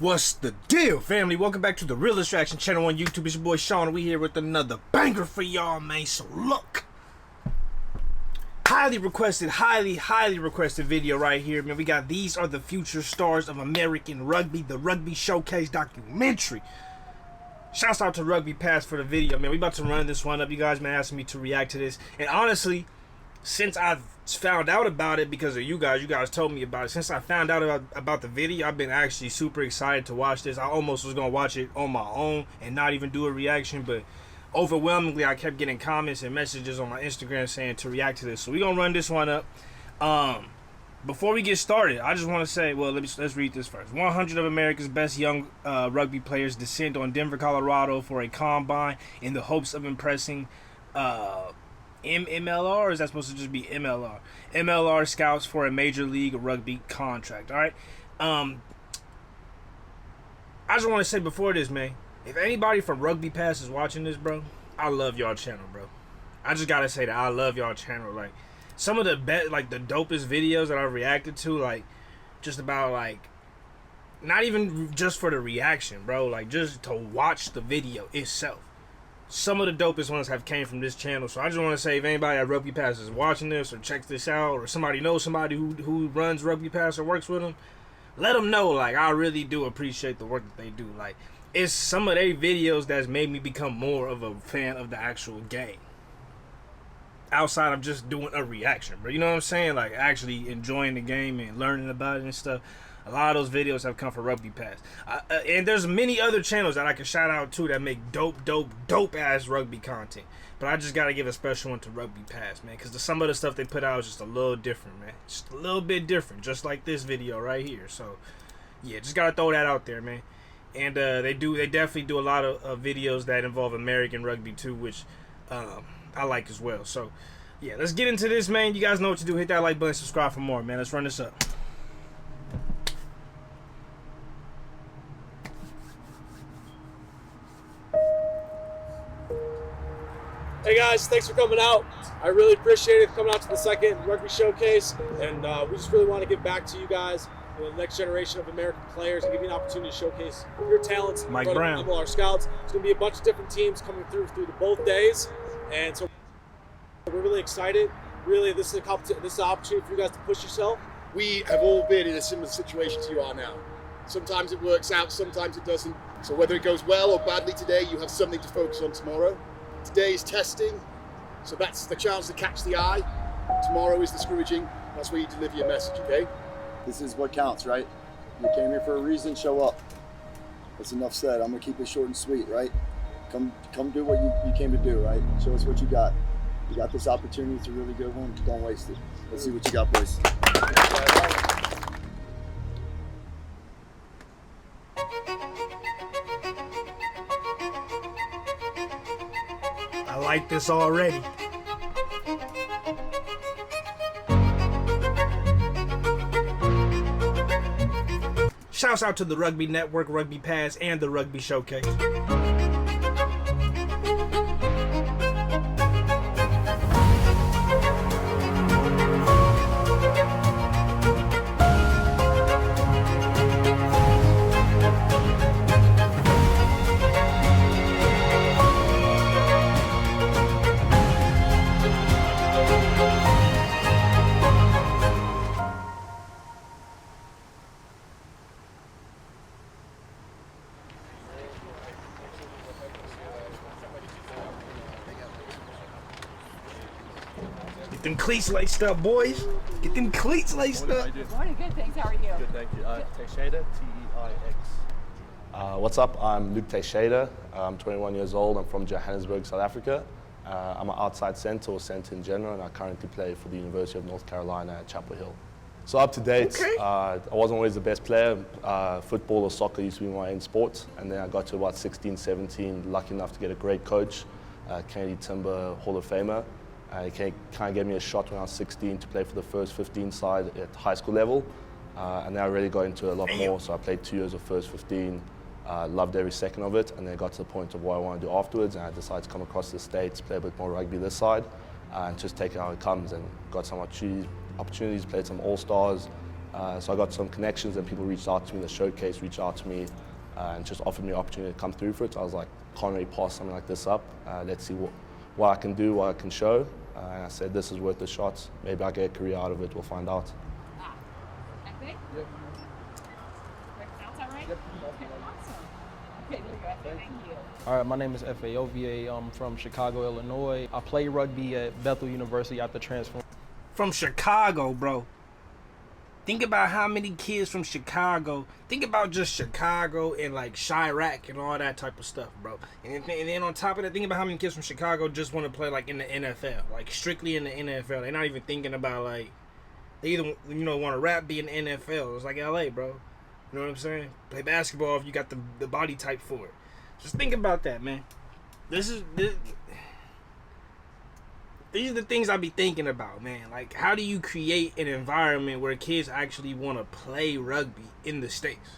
What's the deal, family? Welcome back to the Real Distraction channel on YouTube. It's your boy Sean. We here with another banger for y'all, man. So look, highly requested video right here, man. We got These Are the Future Stars of American Rugby, the Rugby Showcase documentary. Shouts out to Rugby Pass for the video, man. We about to run this one up. You guys been asking me to react to this, and honestly, since I've found out about it because of you guys told me about it. Since I found out about the video, I've been actually super excited to watch this. I almost was gonna watch it on my own and not even do a reaction, but overwhelmingly I kept getting comments and messages on my Instagram saying to react to this. So we're gonna run this one up. Before we get started, I just want to say, well, let's read this first. 100 of America's best young rugby players descend on Denver, Colorado for a combine in the hopes of impressing MLR, or is that supposed to just be MLR? MLR scouts for a Major League Rugby contract. All right. I just want to say before this, man, if anybody from Rugby Pass is watching this, bro, I love y'all channel, bro. I just gotta say that I love y'all channel. Like, some of the best, like the dopest videos that I've reacted to, like just about, like, not even just for the reaction, bro, like just to watch the video itself. Some of the dopest ones have came from this channel. So I just want to say, if anybody at Rugby Pass is watching this or checks this out, or somebody knows somebody who runs Rugby Pass or works with them, let them know, like, I really do appreciate the work that they do. Like, it's some of their videos that's made me become more of a fan of the actual game, outside of just doing a reaction, bro. You know what I'm saying? Like, actually enjoying the game and learning about it and stuff. A lot of those videos have come from Rugby Pass. And there's many other channels that I can shout out to that make dope ass rugby content. But I just got to give a special one to Rugby Pass, man. Because some of the stuff they put out is just a little different, man. Just a little bit different. Just like this video right here. So, yeah, just got to throw that out there, man. And they definitely do a lot of videos that involve American rugby too, which I like as well. So, yeah, let's get into this, man. You guys know what to do. Hit that like button, subscribe for more, man. Let's run this up. Hey guys, thanks for coming out. I really appreciate it coming out to the second Rugby Showcase, and we just really want to give back to you guys, the next generation of American players, and give you an opportunity to showcase your talents. Mike Brown, our scouts. There's going to be a bunch of different teams coming through both days, and so we're really excited. Really, this is an opportunity for you guys to push yourself. We have all been in a similar situation to you are now. Sometimes it works out, sometimes it doesn't. So whether it goes well or badly today, you have something to focus on tomorrow. Today is testing, so that's the chance to catch the eye. Tomorrow is the scrimmaging. That's where you deliver your message, okay? This is what counts, right? You came here for a reason, show up. That's enough said. I'm gonna keep it short and sweet, right? Come do what you came to do, right? Show us what you got. You got this opportunity, it's a really good one. Don't waste it. Let's see what you got, boys. I like this already. Shouts out to the Rugby Network, Rugby Pass, and the Rugby Showcase. Get them cleats laced up, boys. Get them cleats laced up. Morning, good, thanks. How are you? Good, thank you. Teixeira, T-E-I-X. What's up? I'm Luke Teixeira. I'm 21 years old. I'm from Johannesburg, South Africa. I'm an outside centre or centre in general, and I currently play for the University of North Carolina at Chapel Hill. So up to date, okay. I wasn't always the best player. Football or soccer used to be my main sport, and then I got to about 16, 17, lucky enough to get a great coach, Kennedy Timber Hall of Famer. He kind of gave me a shot when I was 16 to play for the first 15 side at high school level. And then I really got into it a lot more. So I played 2 years of first 15, loved every second of it. And then got to the point of what I want to do afterwards. And I decided to come across the States, play a bit more rugby this side, and just take it how it comes. And got some opportunities, played some All-Stars, So I got some connections, and people reached out to me. The showcase reached out to me and just offered me an opportunity to come through for it. So I was like, can't really pass something like this up. Let's see what I can do, what I can show. And I said, this is worth the shot. Maybe I'll get a career out of it. We'll find out. Epic? Yep. Sounds all right? Yep. Okay, awesome. Okay, there you go. Thank you. All right, my name is F.A. OVA. I'm from Chicago, Illinois. I play rugby at Bethel University after transfer. From Chicago, bro. Think about how many kids from Chicago. Think about just Chicago and like Chirac and all that type of stuff, bro. And then on top of that, think about how many kids from Chicago just want to play like in the NFL, like strictly in the NFL. They're not even thinking about like they either want to rap, be in the NFL. It's like LA, bro. You know what I'm saying? Play basketball if you got the body type for it. Just think about that, man. These are the things I be thinking about, man. Like, how do you create an environment where kids actually want to play rugby in the States?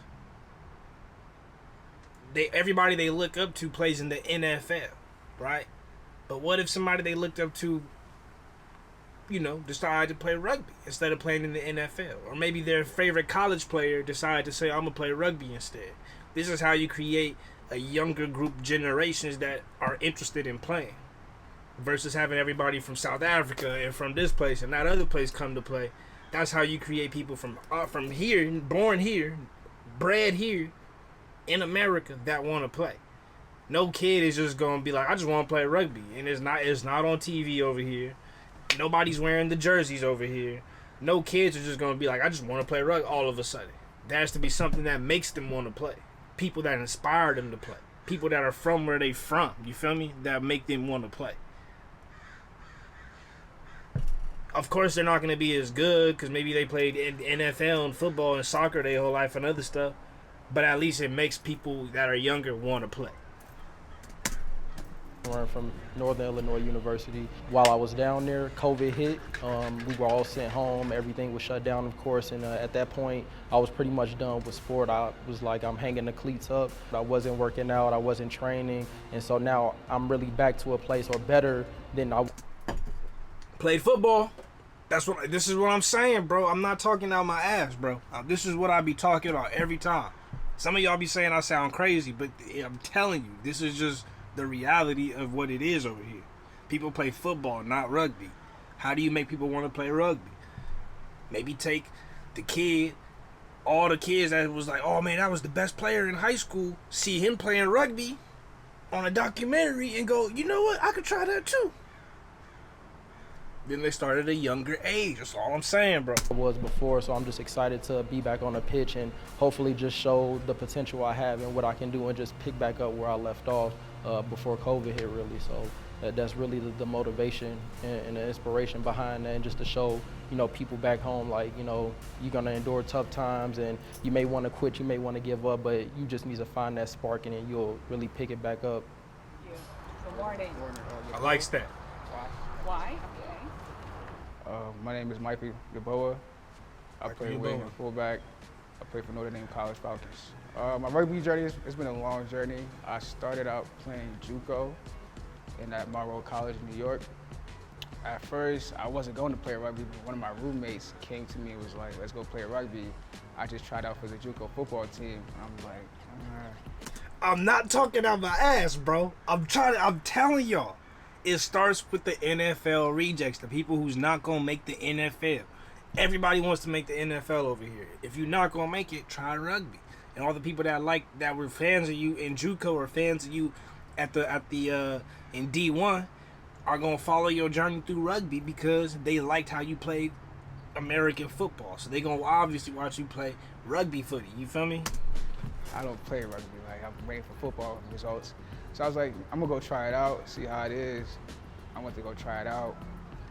Everybody they look up to plays in the NFL, right? But what if somebody they looked up to, decided to play rugby instead of playing in the NFL? Or maybe their favorite college player decided to say, I'm going to play rugby instead. This is how you create a younger group generations that are interested in playing. Versus having everybody from South Africa and from this place and that other place come to play. That's how you create people from here, born here, bred here in America that want to play. No kid is just gonna be like, I just want to play rugby, and it's not on TV over here. Nobody's wearing the jerseys over here. No kids are just gonna be like, I just want to play rugby all of a sudden. There has to be something that makes them want to play. People that inspire them to play. People that are from where they from. You feel me? That make them want to play. Of course, they're not going to be as good because maybe they played in NFL and football and soccer their whole life and other stuff. But at least it makes people that are younger want to play. I learned from Northern Illinois University. While I was down there, COVID hit. We were all sent home. Everything was shut down, of course. And at that point, I was pretty much done with sport. I was like, I'm hanging the cleats up. I wasn't working out. I wasn't training. And so now I'm really back to a place or better than I played football. This is what I'm saying, bro. I'm not talking out my ass, bro. This is what I be talking about every time. Some of y'all be saying I sound crazy, but I'm telling you, this is just the reality of what it is over here. People play football, not rugby. How do you make people want to play rugby? Maybe take all the kids that was like, oh man, that was the best player in high school, see him playing rugby on a documentary and go, you know what, I could try that too. Then they start at a younger age. That's all I'm saying, bro. I was before, so I'm just excited to be back on the pitch and hopefully just show the potential I have and what I can do and just pick back up where I left off before COVID hit, really. So that's really the motivation and the inspiration behind that, and just to show, people back home, like, you're gonna endure tough times and you may want to quit, you may want to give up, but you just need to find that spark and then you'll really pick it back up. Thank you. Good morning. I likes that. Why? My name is Michael Yaboa. I play wing and fullback. I play for Notre Dame College Falcons. My rugby journey, it's been a long journey. I started out playing JUCO at Monroe College in New York. At first, I wasn't going to play rugby, but one of my roommates came to me and was like, let's go play rugby. I just tried out for the JUCO football team. And I'm like, I'm not talking out my ass, bro. I'm telling y'all. It starts with the NFL rejects, the people who's not going to make the NFL. Everybody wants to make the NFL over here. If you're not going to make it, try rugby. And all the people that were fans of you in JUCO or fans of you in D1 are going to follow your journey through rugby because they liked how you played American football. So they're going to obviously watch you play rugby footy. You feel me? I don't play rugby. Like, I'm waiting for football results. So I was like, I'm gonna go try it out, see how it is. I went to go try it out,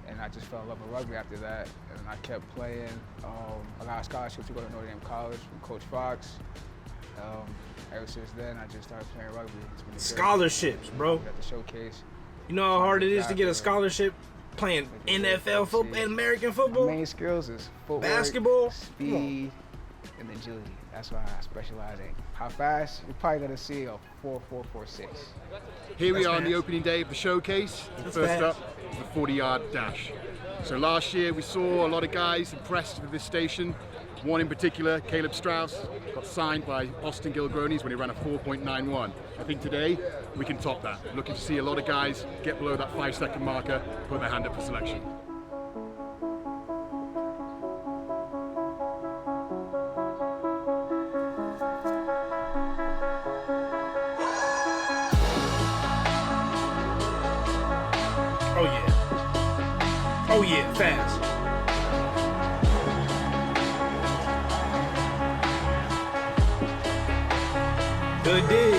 and I just fell in love with rugby after that. And I kept playing. I got a scholarship to go to Notre Dame College from Coach Fox. Ever since then, I just started playing rugby. It's been Scholarships, bro. At the showcase. You know how hard it is to get a scholarship playing NFL football and American football? My main skills is footwork, basketball, speed, and agility. That's what I specialize in. How fast? You're probably gonna see a 4.46. Here we are on the opening day of the showcase. First up, the 40-yard dash. So last year we saw a lot of guys impressed with this station. One in particular, Caleb Strauss, got signed by Austin Gilgronis when he ran a 4.91. I think today we can top that. Looking to see a lot of guys get below that 5-second marker, put their hand up for selection. Oh yeah. Oh yeah, fast. Good dig.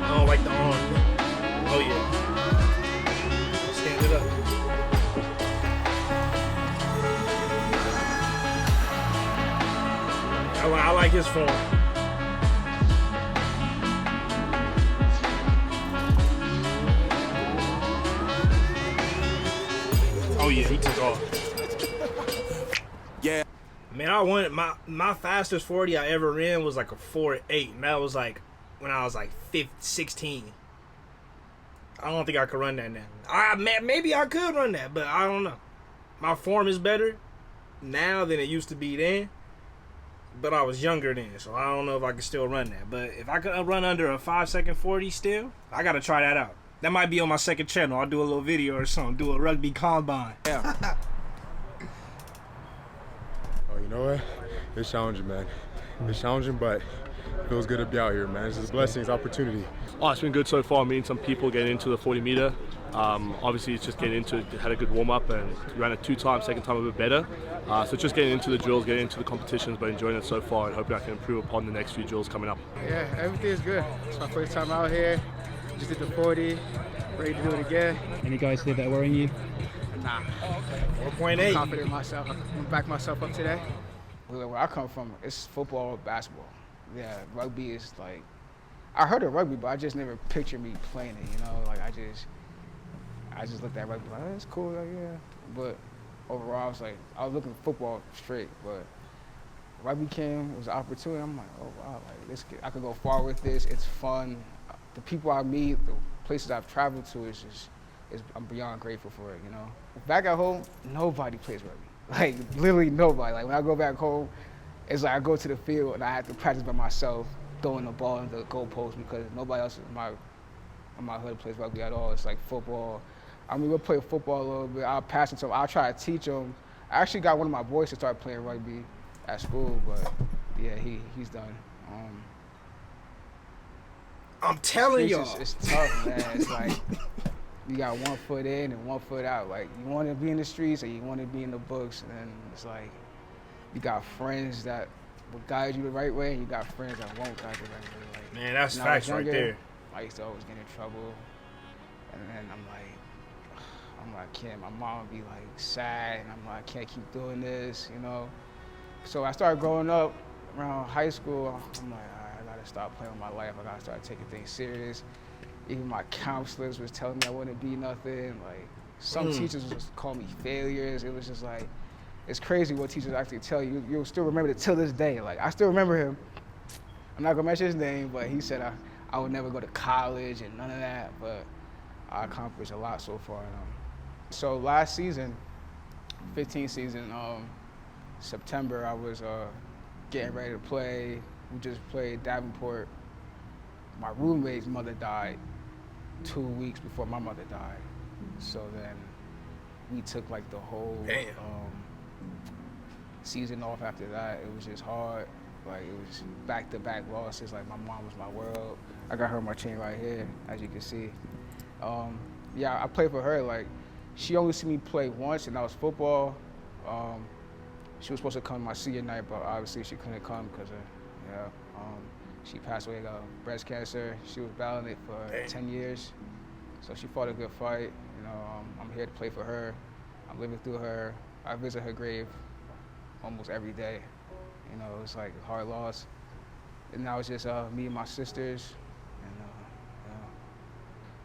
I don't like the arm. Oh yeah. Stand it up. I like his form. Oh yeah, he took off. Yeah. Man, I wanted my fastest 40 I ever ran was like a 4.8, and that was like when I was like 16. I don't think I could run that now. Maybe I could run that, but I don't know. My form is better now than it used to be then. But I was younger then, so I don't know if I can still run that. But if I could run under a 5-second 40 still, I gotta try that out. That might be on my second channel. I'll do a little video or something. Do a rugby combine. Yeah. Oh, you know what? It's challenging, man. It's challenging, but it feels good to be out here, man. It's just a blessing, it's an opportunity. Oh, it's been good so far. Meeting some people, getting into the 40 meter. Obviously, it's just getting into it. Had a good warm up and ran it 2 times. Second time a bit better. So just getting into the drills, getting into the competitions, but enjoying it so far, and hoping I can improve upon the next few drills coming up. Yeah, everything is good. It's my first time out here. Just did the 40, ready to do it again. Any guys here that are worrying you? Nah. 4.8. I'm confident in myself. I'm gonna back myself up today. Where I come from, it's football or basketball. Yeah, rugby is like, I heard of rugby, but I just never pictured me playing it, you know? Like I just looked at rugby like, oh, it's cool, like, yeah. But overall, I was looking at football straight, but rugby came, it was an opportunity. I'm like, oh wow, like I could go far with this, it's fun. The people I meet, the places I've traveled to, I'm beyond grateful for it, you know? Back at home, nobody plays rugby. Like, literally nobody. Like, when I go back home, it's like I go to the field and I have to practice by myself, throwing the ball in the goalpost because nobody else in my hood plays rugby at all. It's like football. I mean, we'll play football a little bit. I'll pass it to them. I'll try to teach them. I actually got one of my boys to start playing rugby at school, but yeah, he's done. I'm telling y'all. It's tough, man. It's like you got 1 foot in and 1 foot out. Like, you want to be in the streets or you want to be in the books, and then it's like you got friends that will guide you the right way, and you got friends that won't guide you the right way. Like, man, that's facts right there. I used to always get in trouble, and then I'm like, my mom would be like sad, and I'm like, I can't keep doing this, you know? So I started growing up around high school. I'm like, all right, I gotta stop playing with my life. I gotta start taking things serious. Even my counselors was telling me I wouldn't be nothing. Like, some teachers would just call me failures. It was just like, it's crazy what teachers actually tell you. You'll still remember it till this day. Like, I still remember him. I'm not gonna mention his name, but he said I would never go to college and none of that, but I accomplished a lot so far. So last season, 15th season, September, I was getting ready to play. We just played Davenport. My roommate's mother died 2 weeks before my mother died. So then we took like the whole season off after that. It was just hard. Like, it was back-to-back losses. Like, my mom was my world. I got her on my chain right here, as you can see. Yeah, I played for her. Like, she only seen me play once, and that was football. She was supposed to come my senior night, but obviously she couldn't come because of, she passed away of breast cancer. She was battling it for 10 years. So she fought a good fight. You know, I'm here to play for her. I'm living through her. I visit her grave almost every day. You know, it's like a hard loss. And now it's just me and my sisters. And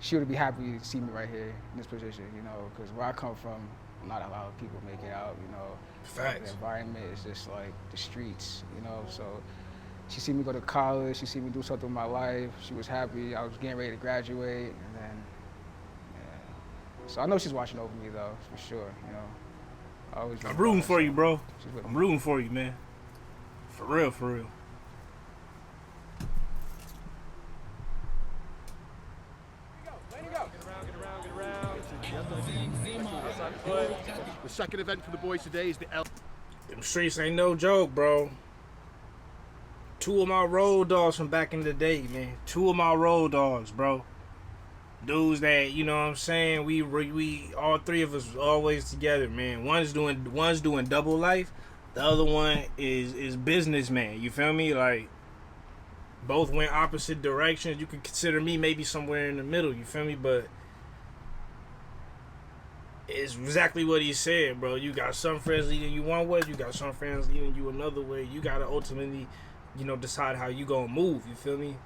she would be happy to see me right here in this position, you know, because where I come from, not a lot of people make it out, you know. Facts. The environment is just like the streets, you know, so she see me go to college, she see me do something with my life. She was happy. I was getting ready to graduate, and then, yeah. So I know she's watching over me though, for sure. You know, I'm rooting for you, bro. I'm rooting for you, man. For real, for real. The second event for the boys today is the Them streets ain't no joke, bro. 2 of my road dogs from back in the day, man. 2 of my road dogs, bro. Dudes that, you know what I'm saying, we all 3 of us always together, man. One's doing double life, the other one is businessman. You feel me? Like, both went opposite directions. You could consider me maybe somewhere in the middle, you feel me? But it's exactly what he said, bro. You got some friends leading you one way, you got some friends leading you another way. You gotta ultimately, you know, decide how you gonna move, you feel me?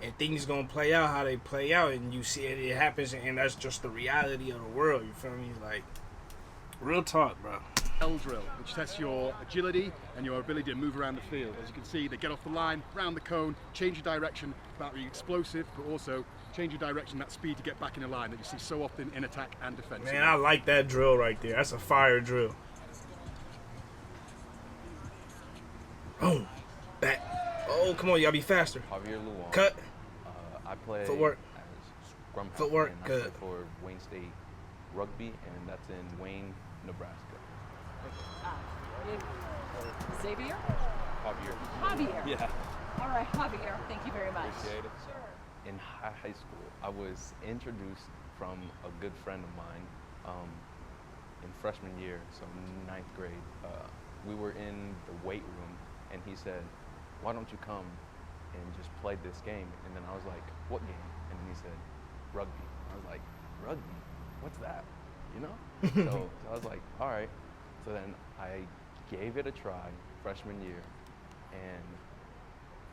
And things gonna play out how they play out, and you see it happens, and that's just the reality of the world, you feel me? Like, real talk, bro. L drill, which tests your agility and your ability to move around the field. As you can see, they get off the line, round the cone, change your direction, about being explosive, but also change your direction, that speed to get back in a line that you see so often in attack and defense. Man, I like that drill right there. That's a fire drill. Boom. Back. Oh, come on, y'all be faster. Javier Luan. Cut. I play Footwork. as scrum half, Footwork. and I Good. play for Wayne State Rugby, and that's in Wayne, Nebraska. Xavier? Javier. Yeah. All right, Javier. Thank you very much. Appreciate it. In high school, I was introduced from a good friend of mine in freshman year, so 9th grade. We were in the weight room, and he said, "Why don't you come and just play this game?" And then I was like, "What game?" And then he said, "Rugby." I was like, "Rugby? What's that?" You know? So I was like, all right. So then I gave it a try freshman year, and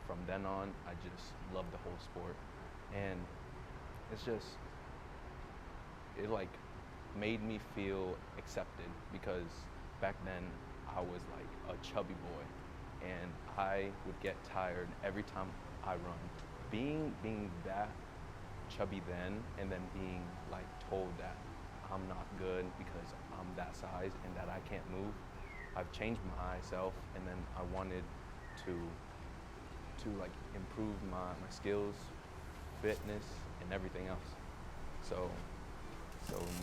from then on, I just loved the whole sport. And it's just, it like made me feel accepted, because back then I was like a chubby boy, and I would get tired every time I run. Being that chubby then, and then being like told that I'm not good because I'm that size and that I can't move, I've changed myself, and then I wanted to like improve my skills, fitness, and everything else. So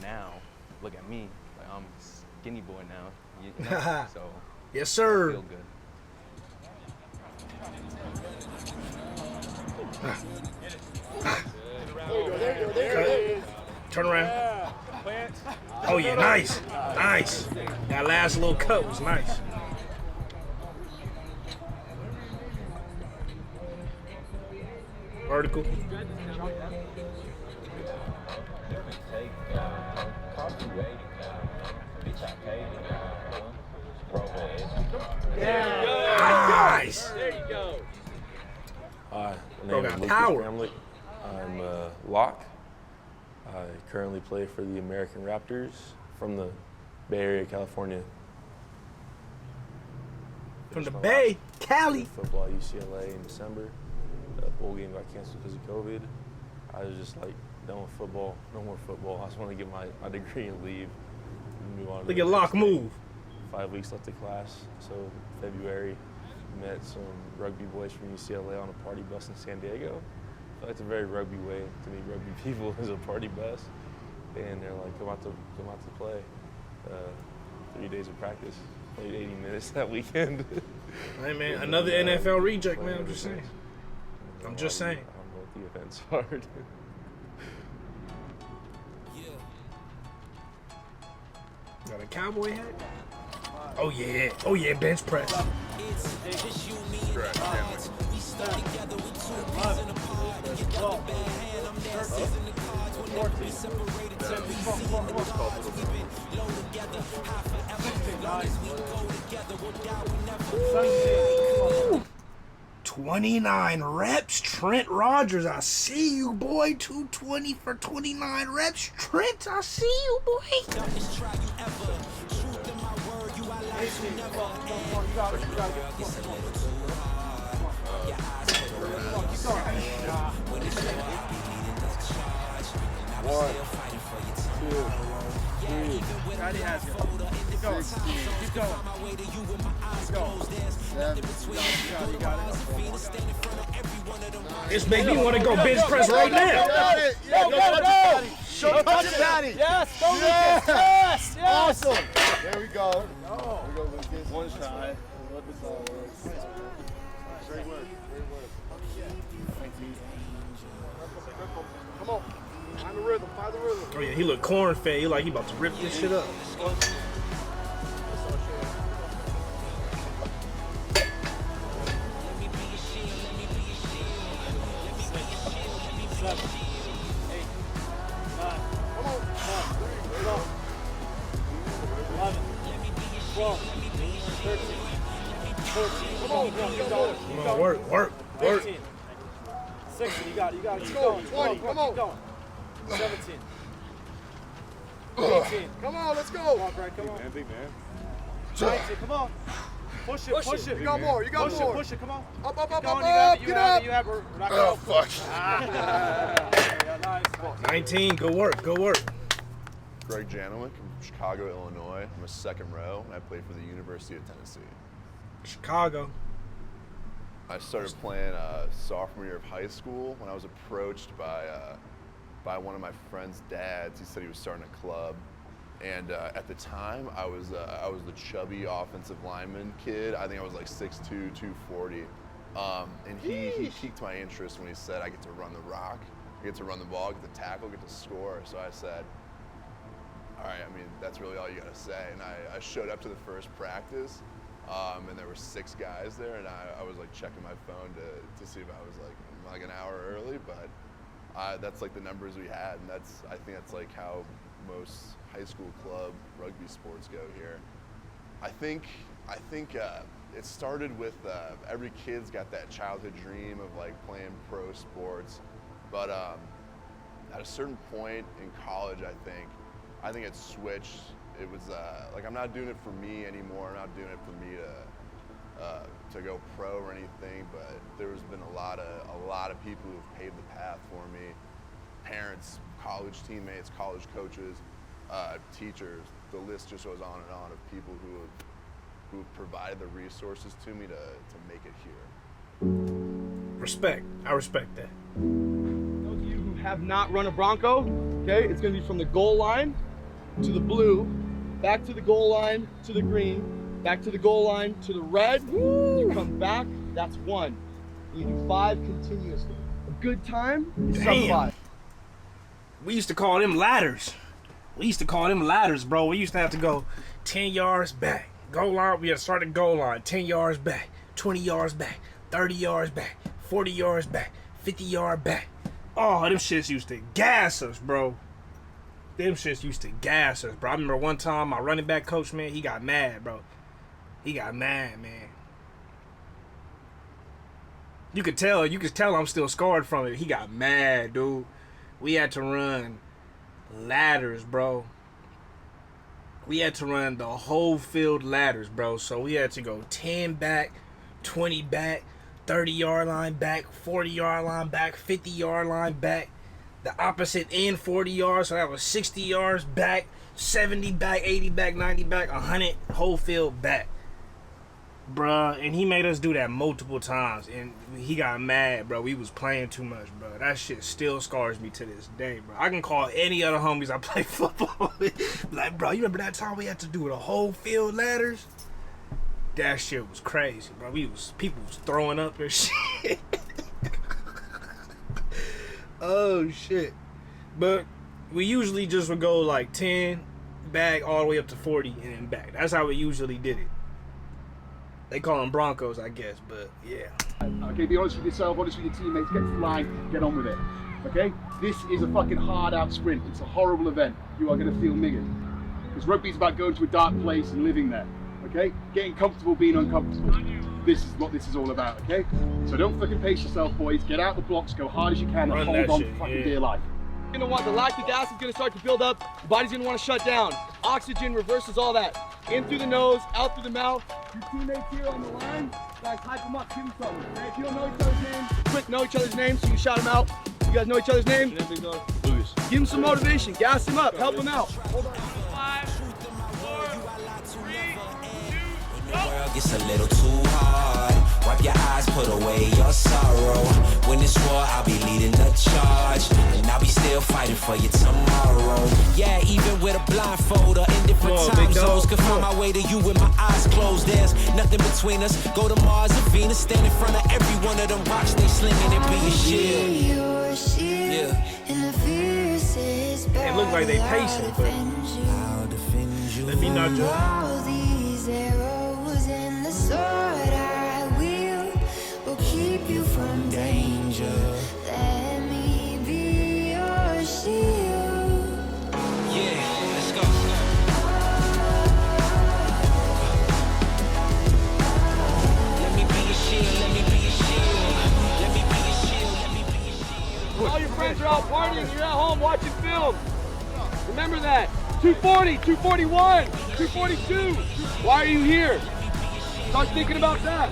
now, look at me, like I'm a skinny boy now, you know? So yes, sir. I feel good. There you go. Turn around. Oh yeah, nice, nice. That last little cut was nice. Vertical. Nice. There you go. Hi, my Bro name is got Lucas power. Bramlett. I'm a lock. I currently play for the American Raptors from the Bay Area, California. From the Finished my Bay, last Cali. football at UCLA in December. The bowl game got canceled because of COVID. I was just like, done with football, no more football. I just want to get my degree and leave. And move on to Look the at next Lock thing. move. 5 weeks left of class, so February, met some rugby boys from UCLA on a party bus in San Diego. I feel like it's a very rugby way to meet rugby people, is a party bus, and they're like, come out to play. 3 days of practice, played 80 minutes that weekend. Hey man, another NFL reject, man. I'm just saying. I'm just saying. I don't know what the events are. Got a cowboy hat? Oh yeah, bench press. Ooh. 29 reps, Trent Rogers. I see you, boy. 220 for 29 reps, Trent. I see you, boy. One, two, three, Daddy has it. Keep going. 16, Keep going. Let's go. 7, You got it. This make me want to go bench press right now. got it. Yeah, go touch it, Patty. Go touch it, Patty. Yes, go Lucas. Yeah. Yes, yes. Awesome. There we go. There we go, Lucas. One shot. What this all was. Great work. Great work. Come on. Find the rhythm. Find the rhythm. Oh yeah, he look corn fed. He like he about to rip this shit up. Come on, work. 18. 16, you got it. Keep going. 20, come on. Keep going. 17. 18. Come on, let's go. Come on, Brad, come on. Big man. 19, come on. Push it. You got more, Push it, come on. Up, Keep going, get up. You have it. We're not Oh, gonna fuck. Yeah, nice. 19, good work. Greg Janowick from Chicago, Illinois. I'm a second row, and I play for the University of Tennessee. Chicago. I started playing sophomore year of high school when I was approached by one of my friend's dads. He said he was starting a club, and at the time I was the chubby offensive lineman kid. I think I was like 6'2", 240, and he piqued my interest when he said I get to run the rock, I get to run the ball, get to tackle, get to score. So I said, all right, I mean, that's really all you got to say. And I showed up to the first practice, and there were 6 guys there, and I was like checking my phone to see if I was like an hour early, but that's like the numbers we had, and I think that's like how most high school club rugby sports go here. I think it started with every kid's got that childhood dream of like playing pro sports, but at a certain point in college, I think it switched. It was like I'm not doing it for me anymore. I'm not doing it for me to go pro or anything. But there's been a lot of people who have paved the path for me. Parents, college teammates, college coaches, teachers. The list just goes on and on of people who have provided the resources to me to make it here. Respect. I respect that. Those of you who have not run a Bronco, okay, it's going to be from the goal line to the blue, back to the goal line to the green, back to the goal line to the red. You come back, that's 1. You do 5 continuously. A good time is sub 5. We used to call them ladders. Bro. We used to have to go 10 yards back. Goal line, we had to start the goal line, 10 yards back, 20 yards back, 30 yards back, 40 yards back, 50 yards back. Oh, them shits used to gas us, bro. I remember one time my running back coach, man, he got mad, bro. Man. You could tell I'm still scarred from it. He got mad, dude. We had to run ladders, bro. We had to run the whole field ladders, bro. So we had to go 10 back, 20 back, 30-yard line back, 40-yard line back, 50-yard line back. The opposite end 40 yards, so that was 60 yards back, 70 back, 80 back, 90 back, 100 whole field back. Bruh, and he made us do that multiple times, and he got mad, bro. We was playing too much, bro. That shit still scars me to this day, bro. I can call any other homies I play football with. Like, bro, you remember that time we had to do the whole field ladders? That shit was crazy, bro. People was throwing up and shit. Oh, shit. But we usually just would go like 10 back all the way up to 40 and then back. That's how we usually did it. They call them Broncos, I guess, but yeah. Okay, be honest with yourself, honest with your teammates, get to the line, get on with it. Okay? This is a fucking hard out sprint. It's a horrible event. You are going to feel niggered. Because rugby is about going to a dark place and living there. Okay? Getting comfortable, being uncomfortable. This is what this is all about, okay? So don't fucking pace yourself, boys. Get out the blocks, go hard as you can, and hold on for fucking dear life. Gonna want the lactic acid gonna start to build up. The body's gonna want to shut down. Oxygen reverses all that. In through the nose, out through the mouth. Your teammates here on the line, guys, hype them up, give them something. Okay? If you don't know each other's names, quick, know each other's names so you can shout them out. You guys know each other's names? Give them some motivation, gas them up, help them out. Hold on. 5, 4, 3, 2, go. World gets a little too hard. Wipe your eyes, put away your sorrow. When it's war, I'll be leading the charge, and I'll be still fighting for you tomorrow. Yeah, even with a blindfold or in different time zones, could find my way to you with my eyes closed. There's nothing between us. Go to Mars or Venus, stand in front of every one of them rocks they slinging and be your shield. Yeah. It looks like they pacing, but let me not joke. All these arrows and the sword I will keep you from danger. Let me be your shield. Yeah, let's go. Let me be your shield. Let me be your shield. Let me be your shield. Let me be your shield. All your friends are out partying, you're at home watching film. Remember that. 240, 241, 242. Why are you here? Start thinking about that.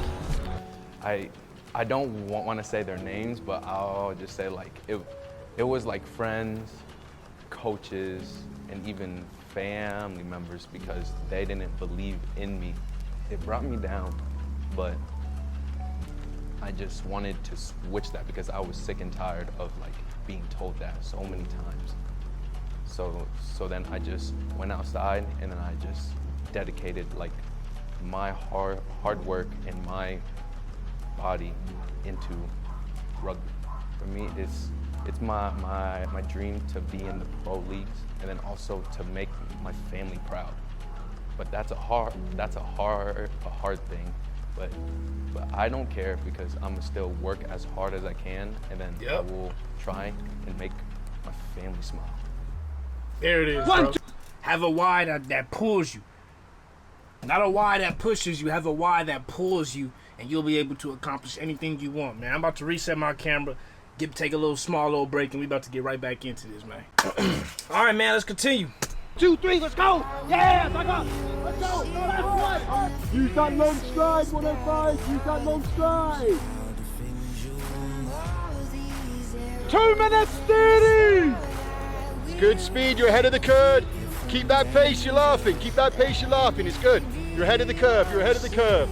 I don't want to say their names, but I'll just say like it was like friends, coaches, and even family members, because they didn't believe in me. It brought me down, but I just wanted to switch that because I was sick and tired of like being told that so many times. So then I just went outside, and then I just dedicated like my hard work and my body into rugby. For me, it's my dream to be in the pro leagues, and then also to make my family proud. But that's a hard thing. But I don't care, because I'm gonna still work as hard as I can, and then I will try and make my family smile. There it is, bro. Have a why that pulls you. Not a why that pushes you. Have a why that pulls you, and you'll be able to accomplish anything you want, man. I'm about to reset my camera, take a small little break, and we about to get right back into this, man. All right, man, let's continue. 2, 3, let's go! Yeah, back up! Let's go! No, that's one! Use that long stride, 105! Use that long stride! 2 minutes 30! Good speed, you're ahead of the curve. Keep that pace, you're laughing. Keep that pace, you're laughing. It's good. You're ahead of the curve, you're ahead of the curve.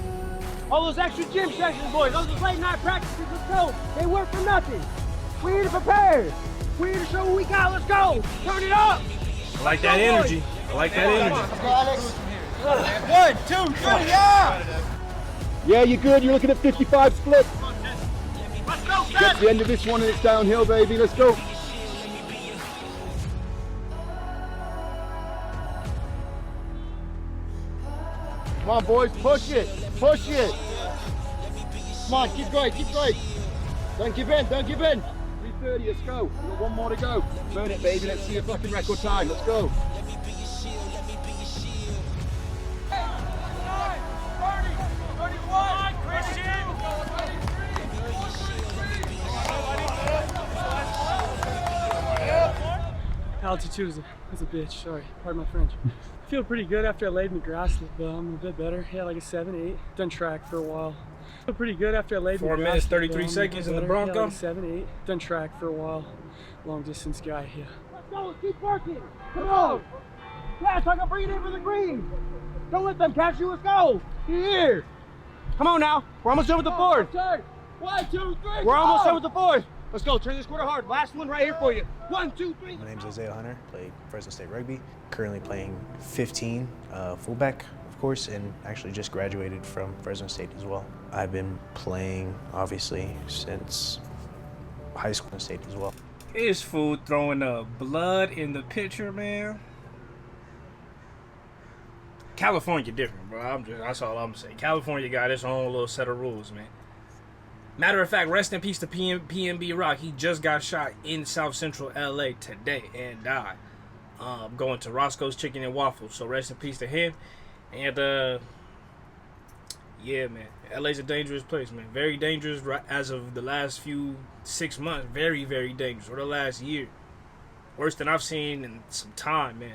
All those extra gym sessions, boys, those late night practices, let's go! They work for nothing. We need to prepare. We need to show what we got, let's go! Turn it up! I like that energy. I like that energy. 1, 2, 3, yeah! Yeah, you're good. You're looking at 55 split. Let's go, Get to the end of this one and it's downhill, baby. Let's go. Come on, boys. Push it. Push it. Come on, keep going, keep going. Don't give in, don't give in. 3:30, let's go. We've got one more to go. Burn it, baby. Let's see a fucking record time. Let's go. Altitude is a bitch, sorry, pardon my French. I feel pretty good after I laid in the grass, but I'm a bit better. Yeah, like a 7, 8. Done track for a while. I feel pretty good after I laid in the grass. 4 minutes, 33 seconds in the Bronco. Yeah, like a 7, 8. Done track for a while. Long distance guy, yeah. Let's go, let's keep working. Come on. Yeah, so I can bring it in for the green. Don't let them catch you, let's go. Here. Come on now. We're almost done with the fourth. 1, 2, 3. We're almost done with the fourth. Let's go, turn this quarter hard. Last one right here for you. 1, 2, 3. My name's Isaiah Hunter, play Fresno State Rugby. Currently playing 15, fullback, of course, and actually just graduated from Fresno State as well. I've been playing, obviously, since high school and state as well. This fool throwing blood in the picture, man. California different, bro. That's all I'm saying. California got its own little set of rules, man. Matter of fact, rest in peace to PNB Rock. He just got shot in South Central LA today and died. Going to Roscoe's Chicken and Waffles. So rest in peace to him. And yeah, man, LA's a dangerous place, man. Very dangerous as of the last 6 months. Very, very dangerous. Or the last year. worse than I've seen in some time, man.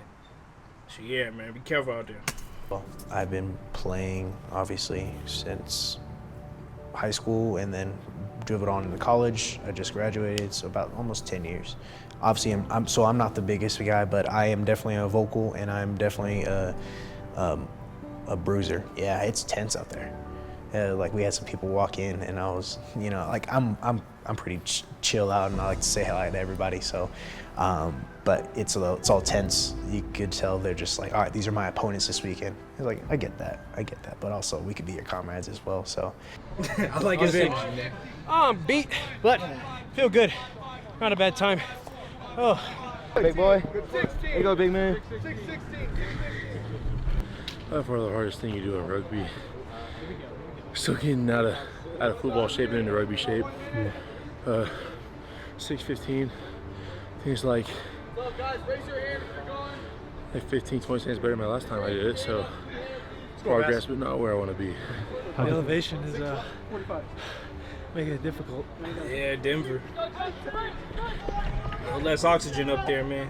So yeah, man, be careful out there. Well, I've been playing obviously since high school and then dribbled on into college. I just graduated, so about almost 10 years. Obviously, I'm not the biggest guy, but I am definitely a vocal and I'm definitely a bruiser. Yeah, it's tense out there. Like we had some people walk in and I was, you know, like I'm pretty chill out and I like to say hi to everybody. So, but it's all tense. You could tell they're just like, all right, these are my opponents this weekend. It's like, I get that, but also we could be your comrades as well. So, I like his energy. I'm beat, but feel good. Not a bad time. Oh, big boy. There you go, big man. That's one of the hardest things you do in rugby. Still getting out of football shape and into rugby shape. 6:15. Things like 15, 20 cents better than my last time I did it. So progress, but not where I want to be. The elevation is making it difficult. Yeah, Denver. A little less oxygen up there, man.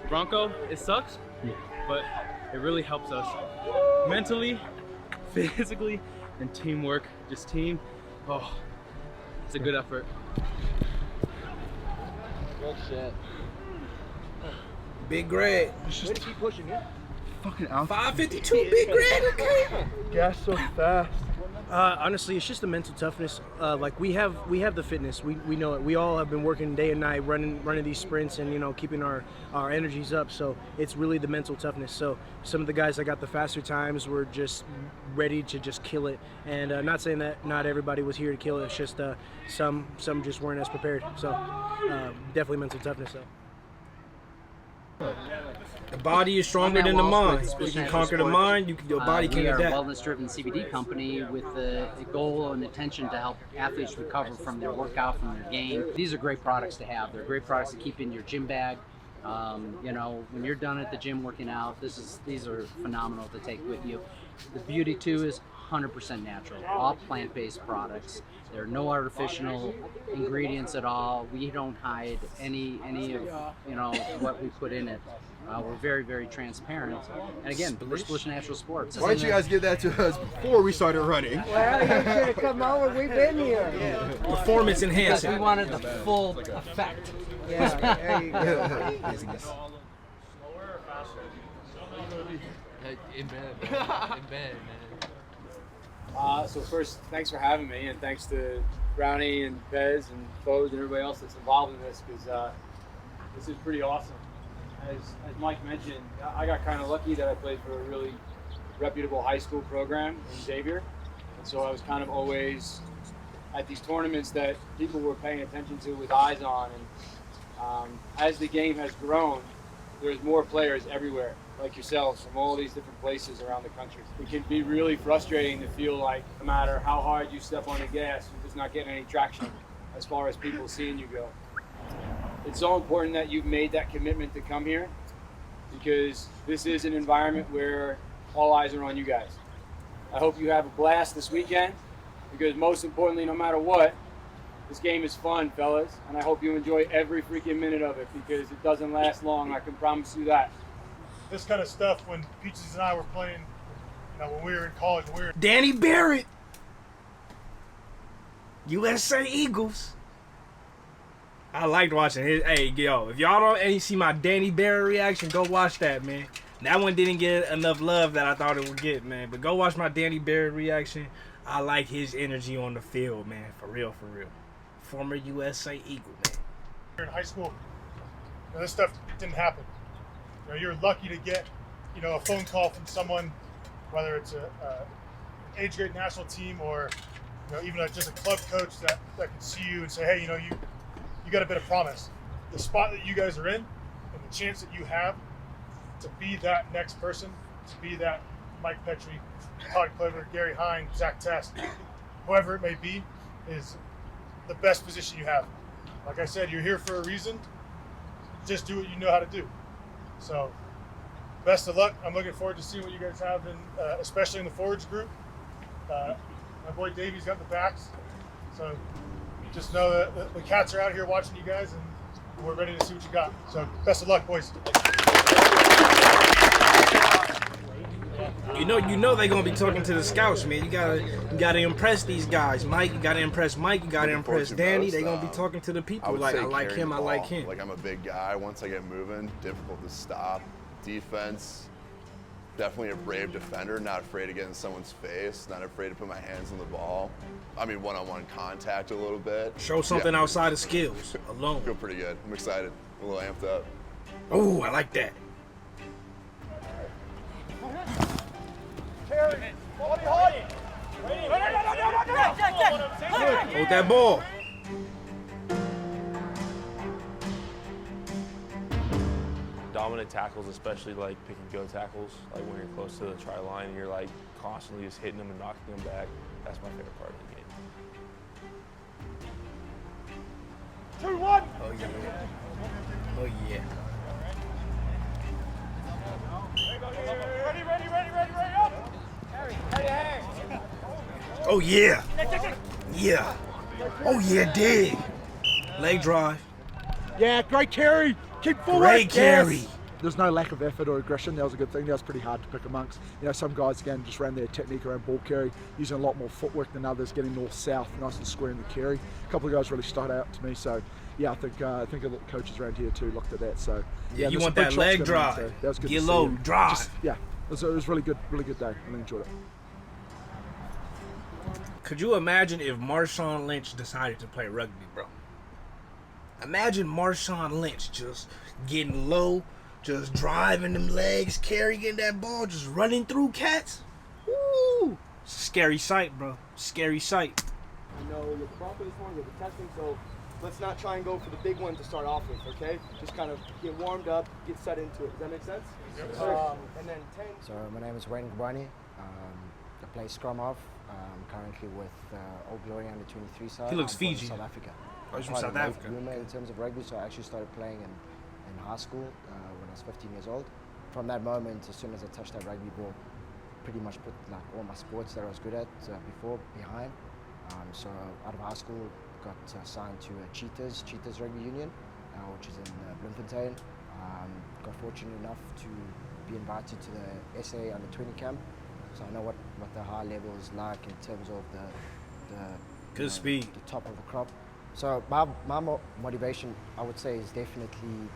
Bronco, it sucks, but it really helps us mentally, physically, and teamwork. Just team. Oh, it's a good effort. Good shit. Big Greg. Way to keep pushing it. Fucking out. 552, Big Greg. Okay. Gas so fast. Honestly, it's just the mental toughness. Like we have the fitness. We know it. We all have been working day and night, running these sprints, and keeping our energies up. So it's really the mental toughness. So some of the guys that got the faster times were just ready to just kill it. And not saying that not everybody was here to kill it. It's just some just weren't as prepared. So definitely mental toughness though. The body is stronger than the mind. If you can conquer the mind, your body can adapt. We are a wellness-driven CBD company with a goal and intention to help athletes recover from their workout, from their game. These are great products to have. They're great products to keep in your gym bag. When you're done at the gym working out, these are phenomenal to take with you. The beauty too is 100% natural, all plant-based products. There are no artificial ingredients at all. We don't hide any of what we put in it. We're very, very transparent. And again, we're Splish Natural Sports. Why didn't you guys give that to us before we started running? Well, you should have come over. We've been here. Yeah. Performance enhancing. Because we wanted the full effect. Yeah, there you go. In bed, man. So first, thanks for having me, and thanks to Brownie and Bez and Foes and everybody else that's involved in this, because this is pretty awesome. As Mike mentioned, I got kind of lucky that I played for a really reputable high school program in Xavier, and so I was kind of always at these tournaments that people were paying attention to with eyes on. And as the game has grown, there's more players everywhere, like yourselves, from all these different places around the country. It can be really frustrating to feel like no matter how hard you step on the gas, you're just not getting any traction as far as people seeing you go. It's so important that you've made that commitment to come here, because this is an environment where all eyes are on you guys. I hope you have a blast this weekend, because most importantly, no matter what, this game is fun, fellas, and I hope you enjoy every freaking minute of it, because it doesn't last long, I can promise you that. This kind of stuff, when Peaches and I were playing, when we were in college, Danny Barrett, USA Eagles. I liked watching his. Hey, yo, if y'all don't see my Danny Barrett reaction, go watch that, man. That one didn't get enough love that I thought it would get, man. But go watch my Danny Barrett reaction. I like his energy on the field, man. For real, for real. Former USA Eagle, man. In high school, this stuff didn't happen. You're lucky to get, a phone call from someone, whether it's an age grade national team or, even just a club coach that can see you and say, hey, you got a bit of promise. The spot that you guys are in and the chance that you have to be that next person, to be that Mike Petrie, Todd Clever, Gary Hine, Zach Test, whoever it may be, is the best position you have. Like I said, you're here for a reason. Just do what you know how to do. So, best of luck. I'm looking forward to seeing what you guys have, especially in the forwards group. My boy Davey's got the backs. So, just know that the cats are out here watching you guys, and We're ready to see what you got. So best of luck, boys. You know they're gonna be talking to the scouts, man. You gotta impress these guys, Mike. You gotta impress Mike. You gotta impress Danny. They're gonna be talking to the people. Like I like him. I like him. Like I'm a big guy. Once I get moving, difficult to stop. Defense, definitely a brave defender. Not afraid to get in someone's face. Not afraid to put my hands on the ball. I mean, one-on-one contact a little bit. Show something outside of skills alone. Feel pretty good. I'm excited. A little amped up. Oh, I like that. Hold that ball. Dominant tackles, especially like pick and go tackles, like when you're close to the try line and you're like constantly just hitting them and knocking them back. That's my favorite part of the game. 2-1. Oh yeah. Oh yeah. Ready up. Oh yeah. Yeah. Oh yeah, dig. Leg drive. Yeah, great carry. Keep forward. Great carry. Yes. There's no lack of effort or aggression. That was a good thing. That was pretty hard to pick amongst. Some guys again just ran their technique around ball carry, using a lot more footwork than others, getting north-south, nice and square in the carry. A couple of guys really stood out to me. So yeah, I think the coaches around here too looked at that. So yeah, you want that leg drive. That was good. Get low, drive. It was really good day. I really enjoyed it. Could you imagine if Marshawn Lynch decided to play rugby, bro? Imagine Marshawn Lynch just getting low, just driving them legs, carrying that ball, just running through cats. Woo! Scary sight, bro. Scary sight. You're the bronco this morning, you're testing, so let's not try and go for the big one to start off with, okay? Just kind of get warmed up, get set into it. Does that make sense? Yep. And then 10. So my name is Wayne Gabani. I play scrum half. I'm currently with Old Glory under 23 side. He looks I'm Fiji. From South Africa. Oh, he's from South Africa. In terms of rugby, so I actually started playing in high school when I was 15 years old. From that moment, as soon as I touched that rugby ball, pretty much put like all my sports that I was good at before behind. So out of high school, got signed to Cheetahs Rugby Union, which is in Blvd. Got fortunate enough to be invited to the SA under 20 camp. So I know what the high level is like in terms of the good speed, the top of the crop. So my motivation, I would say, is definitely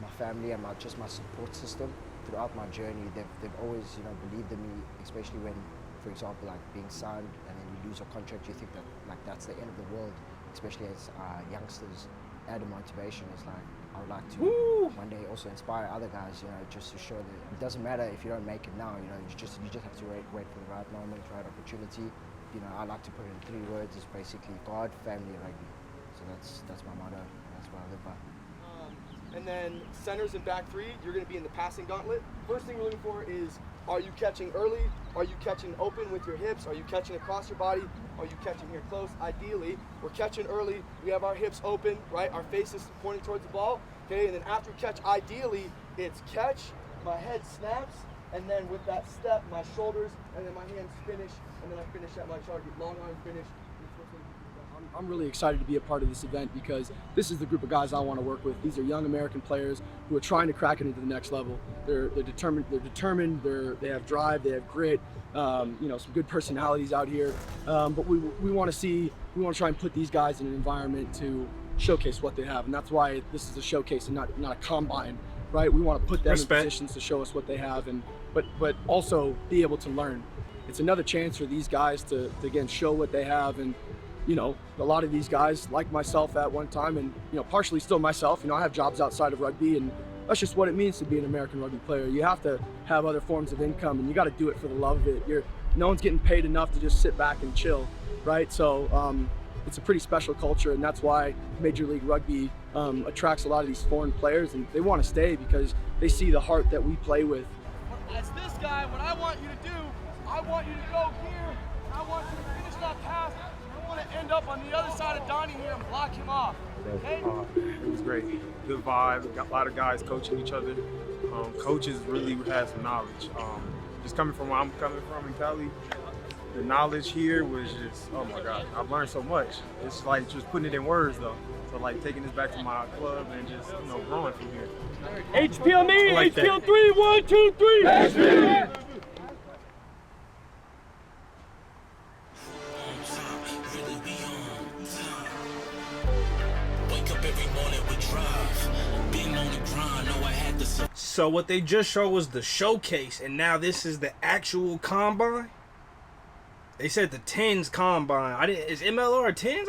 my family and my support system throughout my journey. They've always believed in me, especially when, for example, like being signed and then you lose a contract, you think that like that's the end of the world, especially as youngsters. Added motivation is like I would like to one day also inspire other guys, just to show that it doesn't matter if you don't make it now, you just have to wait for the right moment, right opportunity. I like to put it in 3 words. It's basically God, family, and rugby. So that's my motto. That's what I live by. And then centers and back three, you're going to be in the passing gauntlet. First thing we're looking for is, are you catching early? Are you catching open with your hips? Are you catching across your body? Are you catching here close? Ideally, we're catching early. We have our hips open, right? Our face is pointing towards the ball, okay? And then after we catch, ideally, it's catch, my head snaps, and then with that step, my shoulders, and then my hands finish, and then I finish at my target, long arm finish. I'm really excited to be a part of this event because this is the group of guys I want to work with. These are young American players who are trying to crack it into the next level. They're determined. They have drive. They have grit. Some good personalities out here. But we want to try and put these guys in an environment to showcase what they have, and that's why this is a showcase and not a combine, right? We want to put them in positions to show us what they have, but also be able to learn. It's another chance for these guys to again show what they have. And a lot of these guys, like myself at one time, and partially still myself, I have jobs outside of rugby, and that's just what it means to be an American rugby player. You have to have other forms of income, and you got to do it for the love of it. No one's getting paid enough to just sit back and chill, right? So it's a pretty special culture, and that's why Major League Rugby attracts a lot of these foreign players, and they want to stay because they see the heart that we play with. As this guy, what I want you to do, I want you to go here, I want you to finish that pass. I want to end up on the other side of Donnie here and block him off. Okay? It was great. Good vibe. Got a lot of guys coaching each other. Coaches really had some knowledge. Just coming from where I'm coming from in Cali, the knowledge here was just, oh my God, I've learned so much. It's like just putting it in words though. So like taking this back to my club and just, you know, growing from here. HP on me, like HP on that. 3, 1, 2, 3. HP! So what they just showed was the showcase, and now this is the actual combine. They said the 10s combine. Is MLR 10s?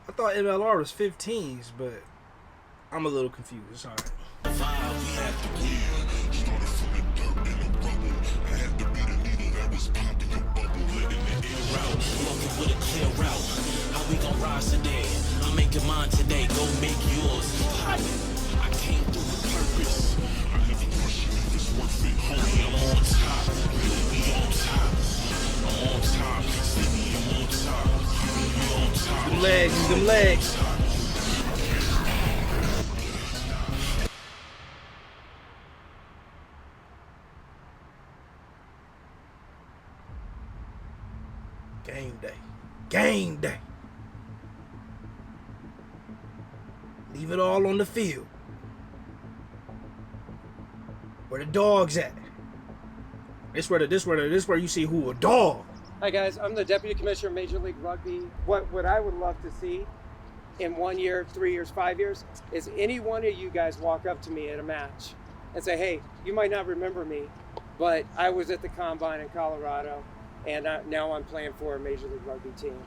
I thought MLR was 15s, but I'm a little confused. It's all right. We gon' rise today. I'm making mine today. Go make yours. I came through with purpose. I never question if it's worth it. Homie, I'm on top. Really, we on top. I'm on top. Steady, I'm on top. We on top. Them legs, them legs. Game day. Game day. Leave it all on the field. Where the dogs at? This where you see who a dog. Hi guys, I'm the Deputy Commissioner of Major League Rugby. What I would love to see in 1 year, 3 years, 5 years is any one of you guys walk up to me at a match and say, hey, you might not remember me, but I was at the Combine in Colorado and now I'm playing for a Major League Rugby team.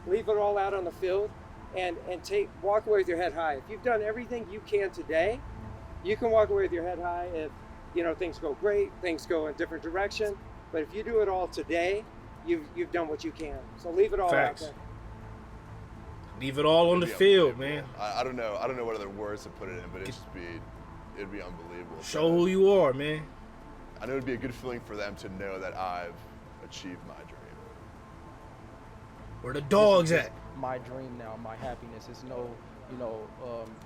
Leave it all out on the field and walk away with your head high. If you've done everything you can today, you can walk away with your head high. If things go great, things go in a different direction, but if you do it all today, you've done what you can. So leave it all out there. Leave it all on the field, man. I don't know what other words to put it in, but it'd be unbelievable. Show who you are, man. I know it'd be a good feeling for them to know that I've achieved my dream. Where the dogs at? My dream now, my happiness. It's no,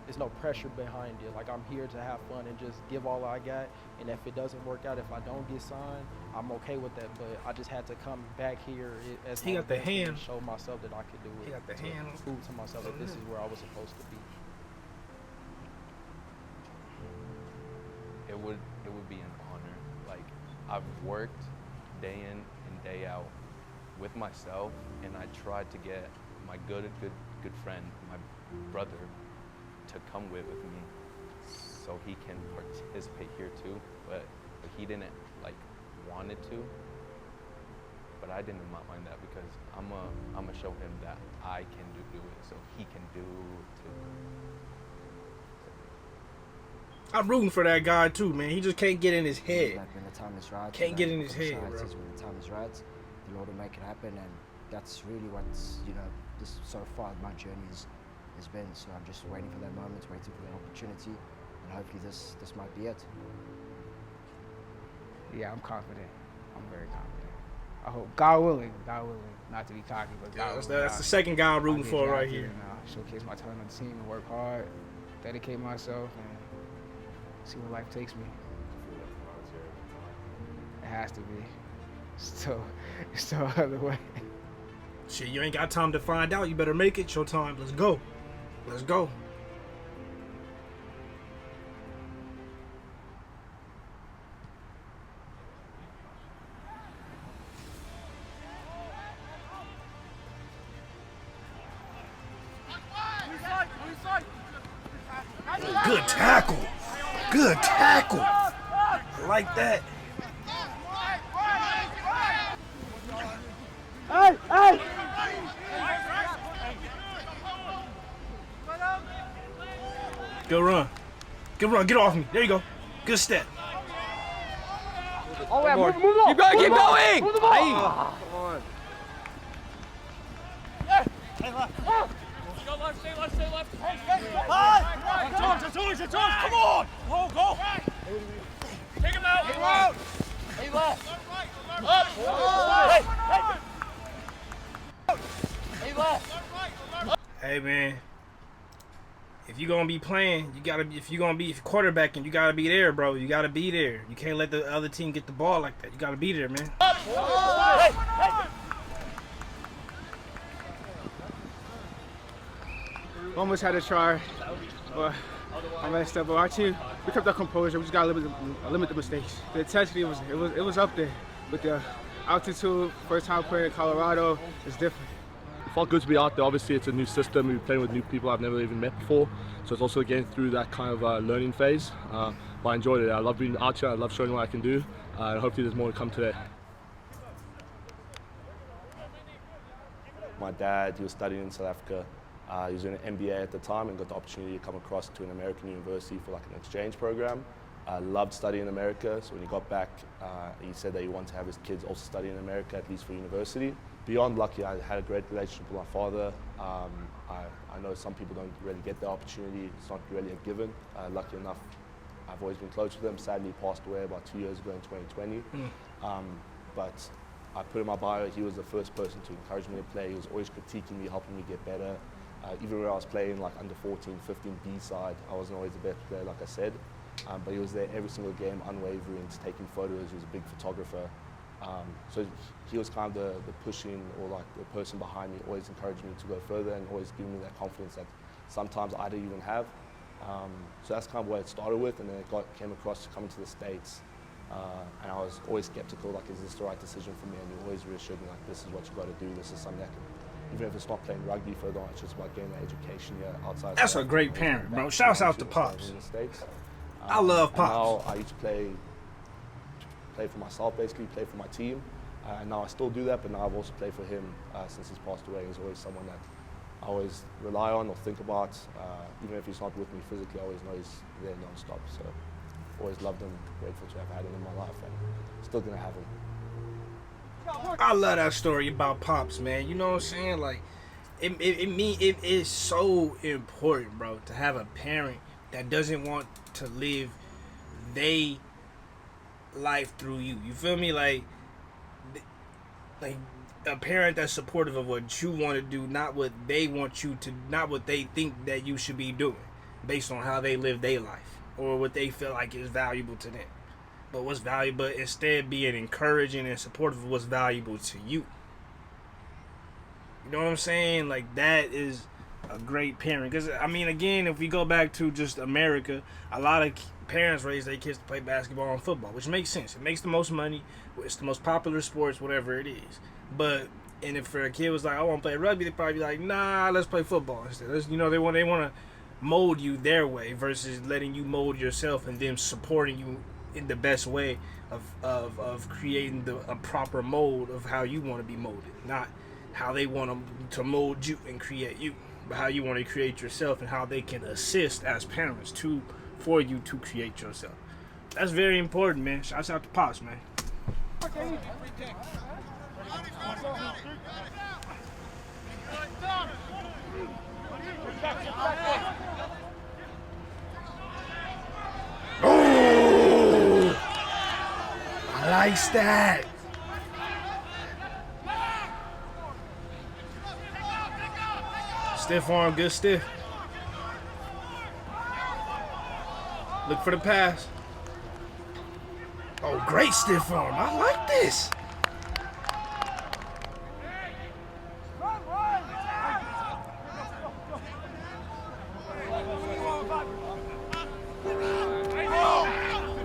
there's no pressure behind it. Like I'm here to have fun and just give all I got. And if it doesn't work out, if I don't get signed, I'm okay with that. But I just had to come back here as He got the hand. and show myself that I could do it. He got the hand. Prove to myself that this is where I was supposed to be. It would be an honor. Like I've worked day in and day out with myself, and I tried to get my good friend, my brother, to come with me so he can participate here too, but he didn't wanted to, but I didn't mind that because I'm gonna show him that I can do it so he can do too. I'm rooting for that guy too, man. He just can't get in his head. Like when the time is right. Can't get in his head, bro. When the time is right, the Lord will make it happen, and that's really what's this so far my journey has been. So I'm just waiting for that moment, waiting for that opportunity, and hopefully this might be it. Yeah, I'm confident. I'm very confident. I hope, God willing, not to be cocky, but God willing. That's the second guy I'm rooting for right here. Showcase my talent on the team, and work hard, dedicate myself, and see where life takes me. It has to be. Still other way. Shit, you ain't got time to find out. You better make it your time. Let's go. Let's go. Good tackle. Good tackle. I like that. Hey! Hey! Good run. Good run. Get off me. There you go. Good step. Oh, yeah, move on. Keep going, keep going! Move the ball. Hey. Come on. Stay left. Go left, stay left, stay left. Hey, it's ours, come on! Go! Take him out! Take him out! Hey, left. Up! Hey, left. Hey, man. if you're gonna be playing, you gotta be. If you're quarterbacking, you gotta be there, bro. You gotta be there. You can't let the other team get the ball like that. You gotta be there, man. Almost had a try, but I messed up. But our team, we kept our composure. We just gotta limit the mistakes. The intensity was up there, but the altitude, first time playing in Colorado, is different. It felt good to be out there. Obviously, it's a new system. We're playing with new people I've never even met before. So it's also getting through that kind of learning phase. But I enjoyed it. I love being out here. I love showing what I can do. And hopefully there's more to come today. My dad, he was studying in South Africa. He was doing an MBA at the time and got the opportunity to come across to an American university for like an exchange program. Loved studying in America, so when he got back, he said that he wanted to have his kids also study in America, at least for university. Beyond lucky, I had a great relationship with my father. I know some people don't really get the opportunity. It's not really a given. Lucky enough, I've always been close with him. Sadly, he passed away about 2 years ago in 2020. But I put in my bio, he was the first person to encourage me to play. He was always critiquing me, helping me get better. Even when I was playing like under 14, 15 B side, I wasn't always the best player, like I said. But he was there every single game, unwavering, taking photos. He was a big photographer. So he was kind of the pushing or like the person behind me, always encouraging me to go further and always giving me that confidence that sometimes I didn't even have. So that's kind of where it started with, and then it came across to coming to the States. And I was always skeptical, like, is this the right decision for me? And he always reassured me, like, this is what you got to do. This is something that can, even if it's not playing rugby further on, it's just about getting that education here outside. That's a great parent, bro. Shouts out to Pops. In the States. I love Pops. Now I used to play for myself, basically, play for my team. And now I still do that, but now I've also played for him since he's passed away. He's always someone that I always rely on or think about. Even if he's not with me physically, I always know he's there non-stop. So always loved him, grateful to have had him in my life, and still gonna have him. I love that story about Pops, man. You know what I'm saying? Like, it is so important, bro, to have a parent that doesn't want to live they life through you. You feel me? Like a parent that's supportive of what you want to do, not what they want you to, not what they think that you should be doing, based on how they live their life or what they feel like is valuable to them. But what's valuable, but instead being encouraging and supportive of what's valuable to you. You know what I'm saying? Like, that is a great parent. Because, I mean, again, if we go back to just America, a lot of parents raise their kids to play basketball and football, which makes sense. It makes the most money. It's the most popular sports, whatever it is. But, and if a kid was like, I want to play rugby, they'd probably be like, nah, let's play football instead. You know, they want to mold you their way versus letting you mold yourself and them supporting you in the best way of creating a proper mold of how you want to be molded, not how they want to mold you and create you, but how you want to create yourself and how they can assist as parents for you to create yourself. That's very important, man. Shouts out to Pops, man. Oh, I like that. Stiff arm, good stiff. Look for the pass. Oh, great stiff arm. I like this.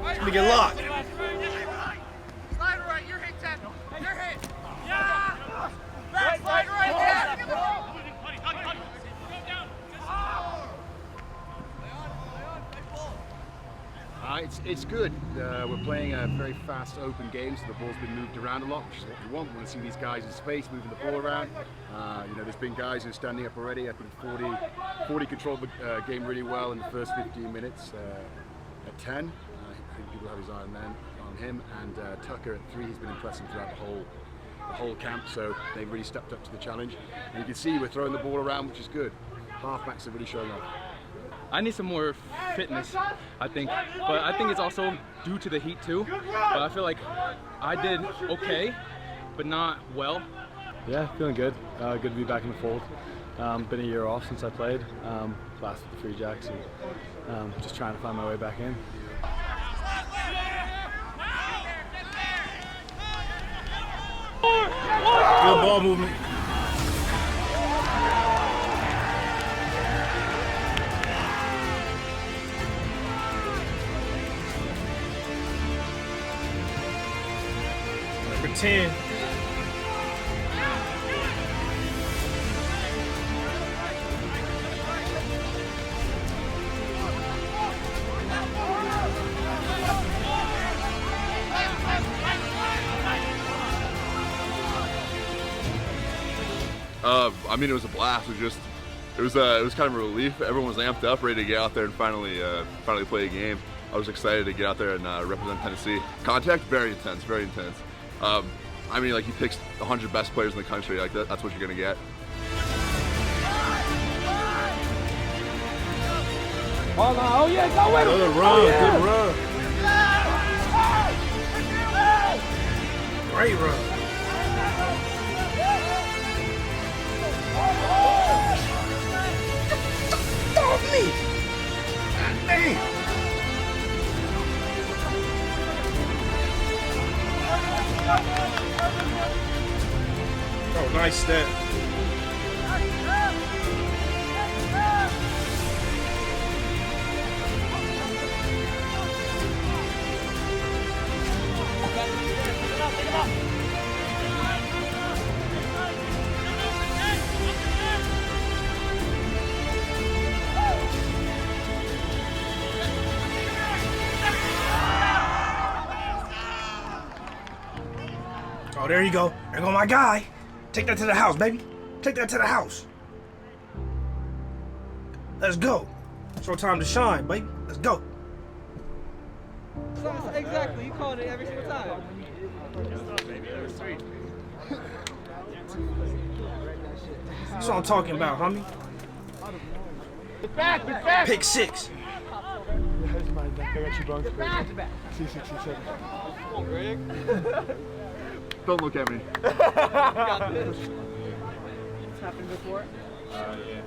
Let me get locked. Slide right, you're hit, Ted. You're hit. Yeah. Back slide right, Ted. It's good. We're playing a very fast, open game, so the ball's been moved around a lot, which is what we want. We want to see these guys in space, moving the ball around. You know, there's been guys who are standing up already. I think 40 controlled the game really well in the first 15 minutes. At 10, I think people have his eye on him, and Tucker at 3. He's been impressive throughout the whole camp, so they've really stepped up to the challenge. And you can see we're throwing the ball around, which is good. Halfbacks are really showing off. I need some more fitness, I think, but I think it's also due to the heat too. But I feel like I did okay, but not well. Yeah, feeling good. Good to be back in the fold. Been a year off since I played, last with the Free Jacks, and just trying to find my way back in. Good ball movement. Number 10. I mean, it was a blast. It was kind of a relief. Everyone was amped up, ready to get out there and finally play a game. I was excited to get out there and represent Tennessee. Contact, very intense, very intense. I mean, like, he picks 100 best players in the country. Like, that's what you're gonna get. Hold on. Oh yeah, go with him. Good run, good run. Great run. Off me! God damn! Oh, nice step. Oh, there you go. There go my guy. Take that to the house, baby. Take that to the house. Let's go. It's your time to shine, baby. Let's go. Exactly. You called it every single time. That's what I'm talking about, homie. Get back, get back. Pick 6. I got you both. C6, C7. Greg. Don't look at me. You got this. It's happened before. Yeah.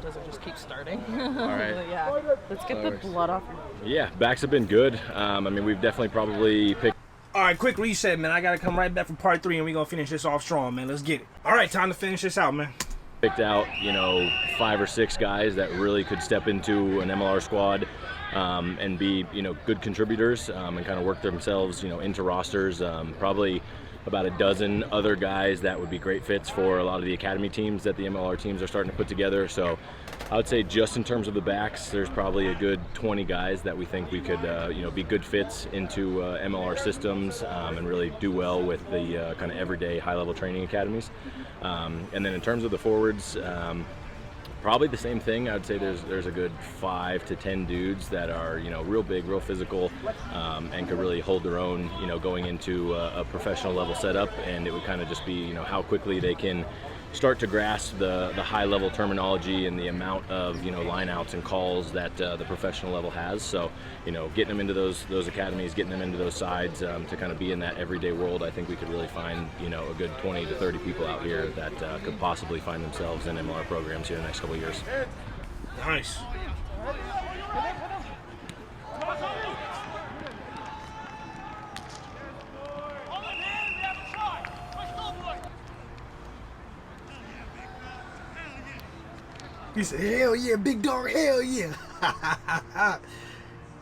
Does it just keep starting? All right. Yeah. Let's get the blood off your... Yeah, backs have been good. I mean, we've definitely probably picked... All right, quick reset, man. I got to come right back for part 3, and we're going to finish this off strong, man. Let's get it. All right, time to finish this out, man. Picked out, 5 or 6 guys that really could step into an MLR squad and be, good contributors and kind of work themselves, into rosters. Probably about a dozen other guys that would be great fits for a lot of the academy teams that the MLR teams are starting to put together. So I would say just in terms of the backs, there's probably a good 20 guys that we think we could, be good fits into MLR systems and really do well with the kind of everyday high-level training academies. And then in terms of the forwards, probably the same thing. I'd say there's a good 5 to 10 dudes that are real big, real physical, and could really hold their own going into a professional level setup. And it would kind of just be how quickly they can start to grasp the high level terminology and the amount of line outs and calls that the professional level has. So getting them into those academies, getting them into those sides to kind of be in that everyday world, I think we could really find a good 20 to 30 people out here that could possibly find themselves in MLR programs here in the next couple of years. Nice. He said, hell yeah, big dog, hell yeah.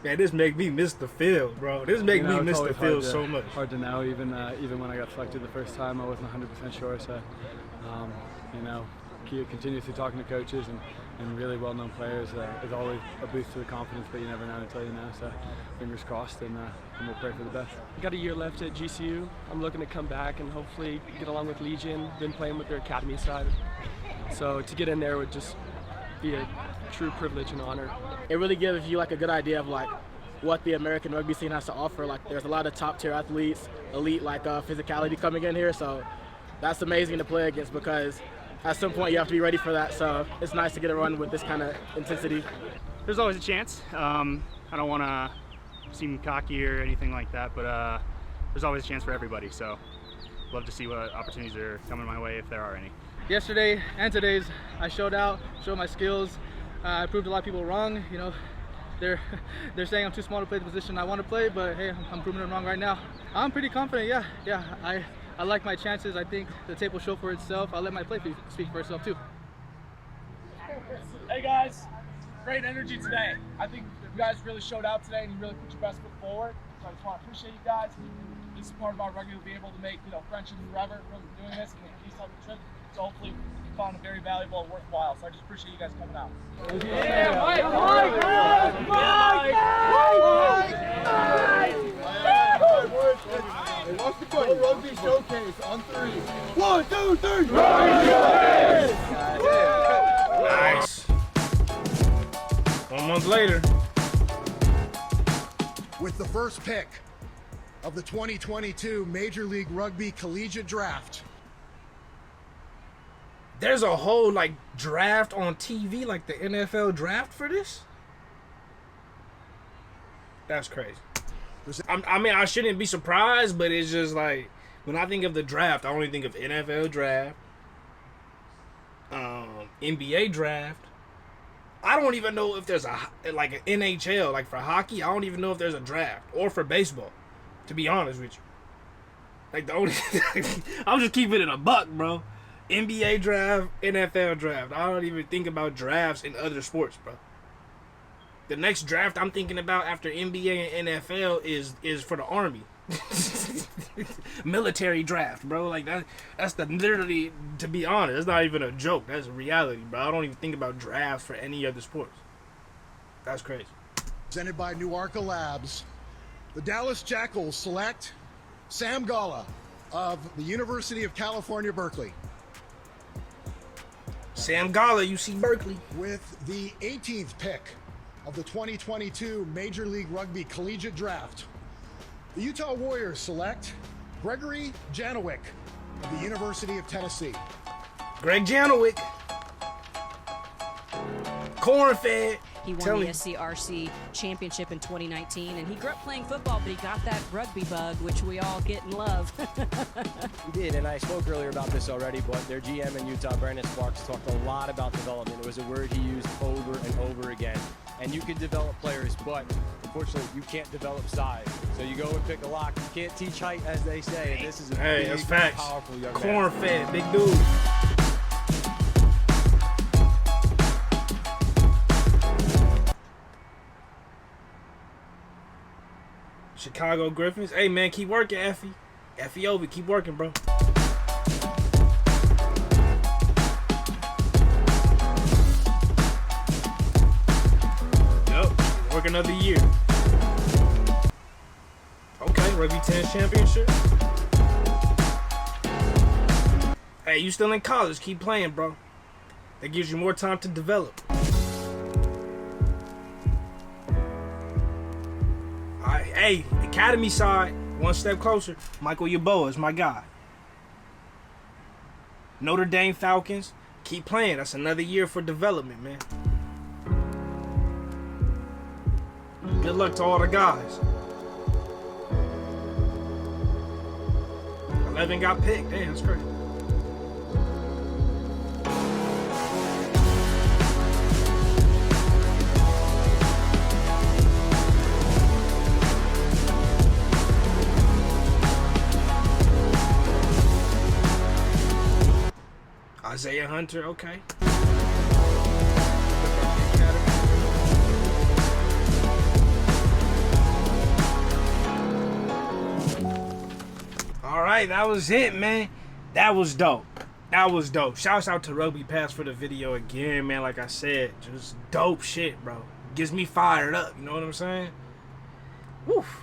Man, this make me miss the field, bro. This make me miss the field so much. Hard to know, even when I got selected the first time, I wasn't 100% sure. So, continuously talking to coaches and really well-known players is always a boost to the confidence, but you never know until you know. So, fingers crossed, and we'll pray for the best. Got a year left at GCU. I'm looking to come back and hopefully get along with Legion. Been playing with their academy side, so to get in there would just be a true privilege and honor. It really gives you a good idea of what the American rugby scene has to offer. There's a lot of top tier athletes, elite physicality coming in here, so that's amazing to play against because at some point you have to be ready for that. So it's nice to get a run with this kind of intensity. There's always a chance. I don't want to seem cocky or anything like that, but there's always a chance for everybody. So love to see what opportunities are coming my way if there are any. Yesterday and today's, I showed my skills. I proved a lot of people wrong. You know, they're saying I'm too small to play the position I want to play, but hey, I'm proving them wrong right now. I'm pretty confident. Yeah. I like my chances. I think the tape will show for itself. I'll let my play speak for itself too. Hey guys, great energy today. I think you guys really showed out today and you really put your best foot forward. So I just want to appreciate you guys. This is part about rugby. We'll be able to make friendships forever from doing this and these type of trips. So hopefully you found it very valuable and worthwhile. So I just appreciate you guys coming out. Yeah, Hey, watch the play. Rugby showcase on 3. 1, 2, 3. Nice. 1 month later. With the first pick of the 2022 Major League Rugby Collegiate Draft. There's a whole like draft on TV, like the NFL draft for this? That's crazy. I mean, I shouldn't be surprised, but it's just like, when I think of the draft, I only think of NFL draft, NBA draft. I don't even know if there's like an NHL, like for hockey. I don't even know if there's a draft, or for baseball, to be honest with you. Like the only, I'm just keeping it a buck, bro. NBA draft, NFL draft. I don't even think about drafts in other sports, bro. The next draft I'm thinking about after NBA and NFL is for the Army. Military draft, bro. Like that's literally, to be honest, that's not even a joke. That's reality, bro. I don't even think about drafts for any other sports. That's crazy. Presented by New Arca Labs, the Dallas Jackals select Sam Gala of the University of California, Berkeley. Sam Gala, UC Berkeley. With the 18th pick of the 2022 Major League Rugby Collegiate Draft, the Utah Warriors select Gregory Janowick of the University of Tennessee. Greg Janowick. Corn-fed. He won the SCRC championship in 2019, and he grew up playing football, but he got that rugby bug, which we all get and love. He did, and I spoke earlier about this already, but their GM in Utah, Brandon Sparks, talked a lot about development. It was a word he used over and over again. And you can develop players, but unfortunately, you can't develop size. So you go and pick a lock. You can't teach height, as they say. And this is a big, that's facts. Powerful young man. Corn-fed, big dude. Chicago Griffins. Hey, man, keep working, Effie. Effie over, keep working, bro. Yep, work another year. Okay, Rugby 10 championship. Hey, you still in college, keep playing, bro. That gives you more time to develop. Hey, academy side, one step closer. Michael Yeboah is my guy. Notre Dame Falcons, keep playing. That's another year for development, man. Good luck to all the guys. 11 got picked. Damn, that's great. Isaiah Hunter, okay. All right, that was it, man. That was dope. That was dope. Shouts out to Rugby Pass for the video again, man. Like I said, just dope shit, bro. Gets me fired up. You know what I'm saying? Woof.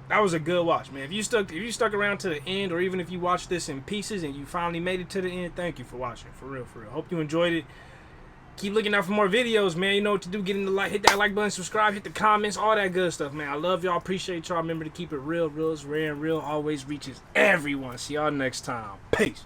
That was a good watch, man. If you stuck around to the end, or even if you watched this in pieces and you finally made it to the end, thank you for watching. For real, for real. Hope you enjoyed it. Keep looking out for more videos, man. You know what to do. Get in the like, hit that like button, subscribe, hit the comments, all that good stuff, man. I love y'all. Appreciate y'all. Remember to keep it real. Real is rare, and real always reaches everyone. See y'all next time. Peace.